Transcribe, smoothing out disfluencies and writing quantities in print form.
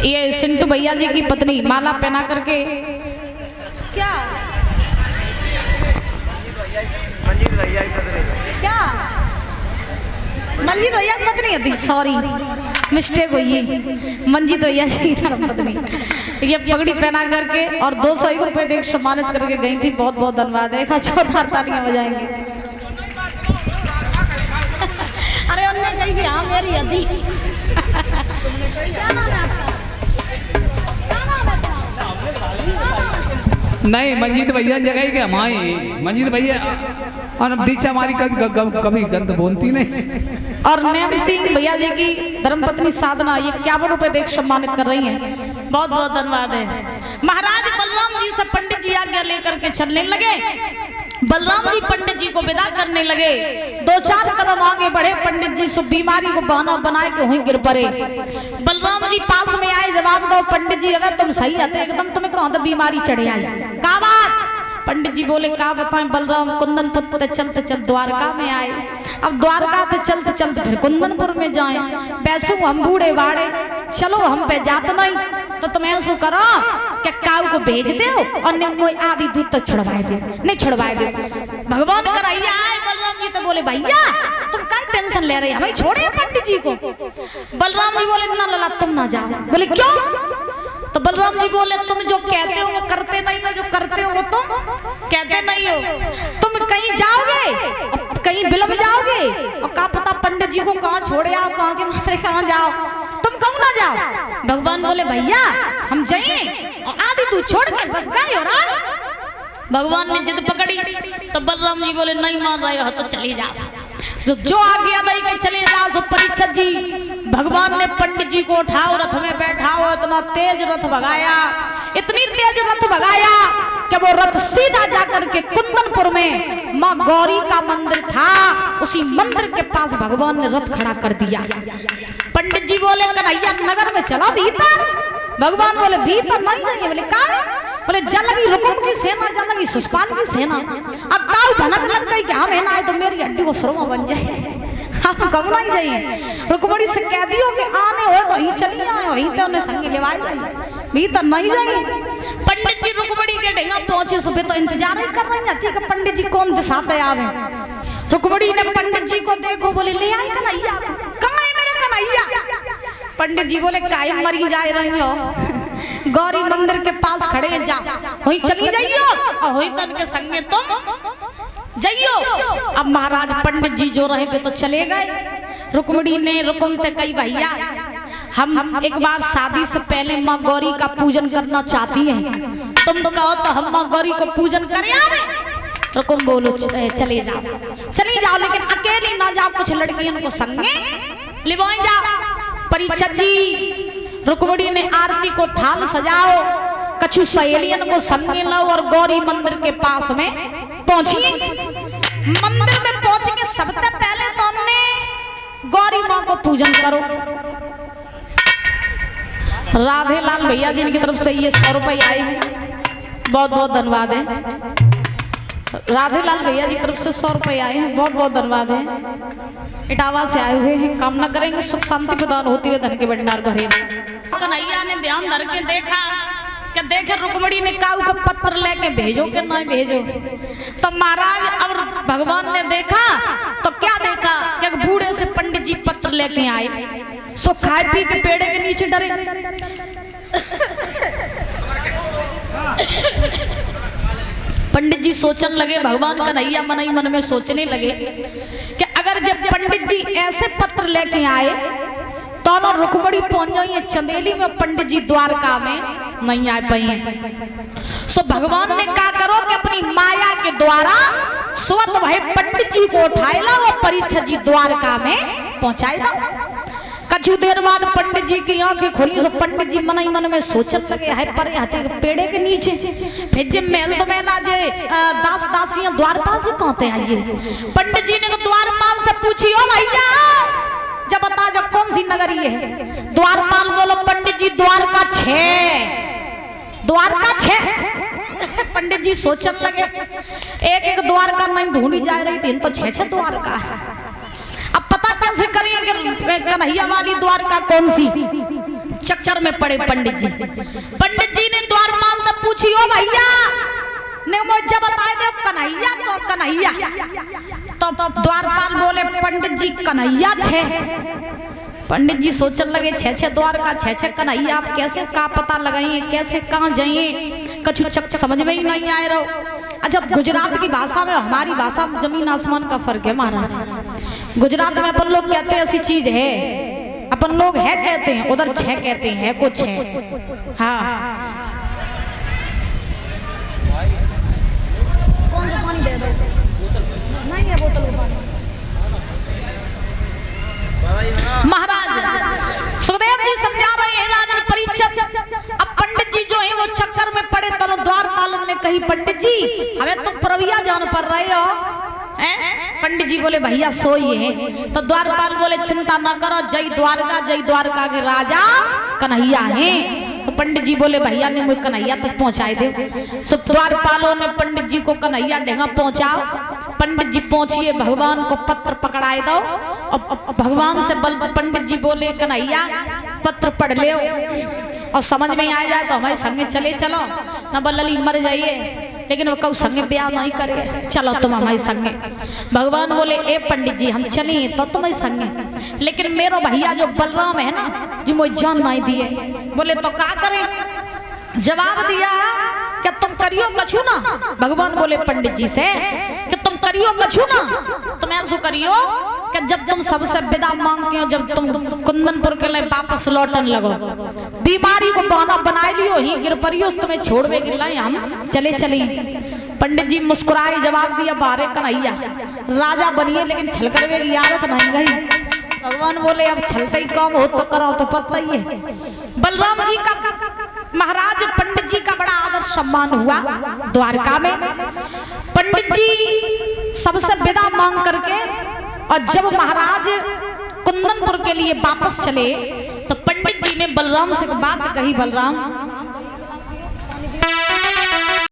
ये सिंटू भैया जी की पत्नी माला पहना करके क्या क्या मंजीत भैया की पत्नी थी, सॉरी मिस्टेक हुई, मंजीत भैया जी धर्म पत्नी। ये पगड़ी पहना करके और 201 रुपए देख सम्मानित करके गई थी। बहुत बहुत धन्यवाद है। जोरदार तालियां बजाएंगे। अरे उन्होंने कही कि हाँ मेरी अदी। क्या नाम है आपका? नहीं मंजीत भैया जगह ही क्या हमारी मंजीत भैया और दीक्षा हमारी कभी गंद बोलती नहीं। और नेम सिंह भैया जी की धर्मपत्नी साधना ये 51 रुपए देख सम्मानित कर रही हैं। बहुत बहुत धन्यवाद है। महाराज बलराम जी से पंडित जी आज्ञा लेकर के चलने लगे। बलराम जी पंडित जी को विदा करने लगे। 2-4 कदम आगे बढ़े, पंडित जी सो बीमारी को बहाना बनाए के वहीं गिर पड़े। बलराम जी पास में आए, जवाब दो पंडित जी अगर तुम सही आते एकदम तुम्हें कौन तो बीमारी चढ़े आई, का बात? पंडित जी बोले का बताएं बलराम, कुंदनपुर ते चलते चल द्वारका में आए, अब द्वारका ते चलते चलते फिर कुंदनपुर में जाएं, पैसों हम बूढ़े बाड़े चलो हम पे जात नहीं, तो तुम ऐसा करो कि काऊ को भेज दो और आदि दूध तो छुड़वाए दो, नहीं छुड़वाए दो। भगवान करैया आए। बलराम जी तो बोले भैया तुम क्या टेंशन ले रहे हैं, भाई छोड़े पंडित जी को। बलराम जी बोले ना लला तुम ना जाओ। बोले क्यों? तो बलराम जी बोले तुम जो कहते हो वो करते नहीं हो, जो करते हो वो तुम कहते नहीं हो। तुम कहीं जाओगे कहीं बिलम जाओगे और का पता पंडित जी को कहाँ छोड़े आओ, कहाँ के मारे कहाँ जाओ, तुम कहूँ ना जाओ। भगवान बोले भैया हम जाइए और आदि तू छोड़ के बस गए हो रहा। भगवान ने जिद पकड़ी तो बलराम जी बोले नहीं मान रहे हो तो चले जाओ। जो आज्ञा दे के चले जाओ। सो परीक्षित जी भगवान ने पंडित जी को उठाओ, रथ में बैठाओ, इतना तेज रथ भगाया, इतनी तेज रथ भगाया कि वो रथ सीधा जाकर के कुंदनपुर में माँ गौरी का मंदिर था, उसी मंदिर के पास भगवान ने रथ खड़ा कर दिया। पंडित जी बोले कन्हैया नगर में चला भीतर। भगवान बोले भीतर नहीं जाइए। बोले का? बोले जल लगी रुकुम की सेना, जल लगी सुष्पान की सेना। अब काऊ भनक लग गई कि हम है ना आए तो मेरी हड्डी को सुरमा बन जाए, हम कब नहीं जाइए। रुकमणी से कह दियो कि आने हो तो ही चली आए, वहीं तो उन्हें संगे लेवाई जाइए, भीतर नहीं जाइए। पंडित जी रुकमणी के ढेंगा पहुंचे, सुबह तो इंतजार ही कर रही थी कि पंडित जी कौन दिशाते आवे। रुकमणी ने पंडित जी को देखो, बोले ले आए कन्हैया, कहाँ है मेरे कन्हैया? पंडित जी बोले काहे मरी जा रही हो, गौरी मंदिर के पास खड़े हैं, जा वहीं चली जाइयो और वहीं तन के संगे तुम जाइयो। अब महाराज पंडित जी जो रहे पे तो चले गए। रुक्मिणी ने रुकुम ते कही भैया हम एक बार शादी से पहले माँ गौरी का पूजन करना चाहती हैं, तुम कहो तो हम माँ गौरी को पूजन करें आवे। रुकुम बोलो चले जाओ लेकिन अकेली ना जाओ, कुछ लड़कियों को संगे लिवाई जाओ। परीक्षित जी रुक्मिणी ने आरती को थाल सजाओ, कछु सहेलियन को संगे लो और गौरी मंदिर के पास में पहुंचिए। मंदिर में पहुंच के सबसे पहले तो हमने गौरी माँ को पूजन करो। राधे लाल भैया जी की तरफ से ये 100 रुपये आए हैं, बहुत बहुत धन्यवाद है। राधे लाल भैया जी तरफ से 100 रुपये आए हैं, बहुत बहुत धन्यवाद है। इटावा से आए हुए हैं, कामना करेंगे सुख शांति प्रदान होती रहे, धन के भंडार भरे। कन्हैया ने ध्यान धर के देखा कि देखे रुक्मिणी ने काऊ को पत्र लेके भेजो कि नहीं भेजो। तो महाराज अब भगवान ने देखा तो क्या देखा कि बूढ़े से पंडित जी पत्र लेके आए, सो खाए पी के पेड़ के नीचे डरे। पंडित जी सोचने लगे, भगवान कन्हैया मन ही मन में सोचने लगे कि अगर जब पंडित जी ऐसे पत्र लेके आए तो ना रुकमणी पहुंच जाइए चंदेली में, पंडित जी द्वारका में नहीं आ पाए। सो भगवान ने कहा करो कि अपनी माया के द्वारा स्वत भाई पंडित जी को उठाए ला और परीक्षित जी द्वारका में पहुंचाए दो। कछु देर बाद पंडित जी की आंखें खुली, तो पंडित जी मन ही मन में सोचने लगे है पर हाथे पेड़े के नीचे फिर जब महल तो मैं ना जे दास दासियां द्वारपाल जी कहते आइए। पंडित जी ने तो द्वारपाल से पूछी, ओ भैया जब बता जो कौन सी नगरी है। द्वारपाल बोलो, पंडित जी द्वारका 6, द्वारका 6। पंडित जी सोचने लगे एक एक द्वारका नहीं ढूंढी जा रही थी, तो 6 द्वारका है। अब पता कैसे करें कि कन्हैया वाली द्वारका कौन सी? चक्कर में पड़े पंडित जी। पंडित जी ने द्वारपाल से पूछी, ओ भैया ने मुझे बताए दो कन्हैया को, कन्हैया। तो द्वारपाल बोले, पंडित जी कन्हैया 6। पंडित जी सोचने लगे 6 द्वारका 6 कन्हैया, आप कैसे का पता लगाइए, कैसे कहाँ जाइए, कछु चक समझ में ही नहीं आए रहो। अच्छा, गुजरात की भाषा में हमारी भाषा में जमीन आसमान का फर्क है महाराज। गुजरात में अपन लोग कहते हैं ऐसी चीज है, अपन लोग है कहते हैं, उधर 6 कहते हैं, कुछ है। हाँ पानी दे दो, नहीं है बोतल में पानी। महाराज सुखदेव जी समझा रहे हैं राजन परीक्षित। अब पंडित जी जो है वो चक्कर में पड़े, तो द्वारपाल ने कही, पंडित जी हमें तुम परविया जान पड़ रहे हो हैं? पंडित जी बोले, भैया सोइए। तो द्वारपाल बोले, चिंता न करो, जय द्वारका के राजा कन्हैया हैं। तो पंडित जी बोले, भैया ने मुझे कन्हैया तक पहुंचाए दे। सो द्वारपालों ने पंडित जी को कन्हैया डेगा पहुंचाओ। पंडित जी पहुंचिए, भगवान को पत्र पकड़ाए दो। और भगवान से बल पंडित जी बोले, कन्हैया पत्र पढ़ ले और समझ में आ जाए तो हमारे संगे चले चलो, न बल्लली मर जाइए लेकिन वो कऊ संगे ब्याह नहीं करे, चलो तुम हमारे संगे। भगवान बोले, ए पंडित जी हम चलिए तो तुम्हारे संगे, लेकिन मेरो भैया जो बलराम है ना जो मुझे जान नहीं दिए। बोले तो क्या करें? जवाब दिया, क्या तुम करियो कछु ना? भगवान बोले पंडित जी से कि तुम करियो कछु ना, तुम ऐसा करियो कि जब तुम सबसे विदा मांगते हो, जब तुम कुंदनपुर के लिए वापस लौटन लगो, बीमारी को बहाना बनाए लियो ही गिर परियो, तुम्हें छोड़वे गिर लाए हम चले चले। पंडित जी मुस्कुराए, जवाब दिया, बारे कन्हैया राजा बनिए लेकिन छल करवे की आदत नहीं गई। भगवान बोले, अब छलते ही काम हो तो करो, तो पता ही है। बलराम जी का महाराज पंडित जी का बड़ा आदर सम्मान हुआ द्वारका में। पंडित जी सबसे विदा मांग करके, और जब महाराज कुंदनपुर के लिए वापस चले तो पंडित जी ने बलराम से बात कही, बलराम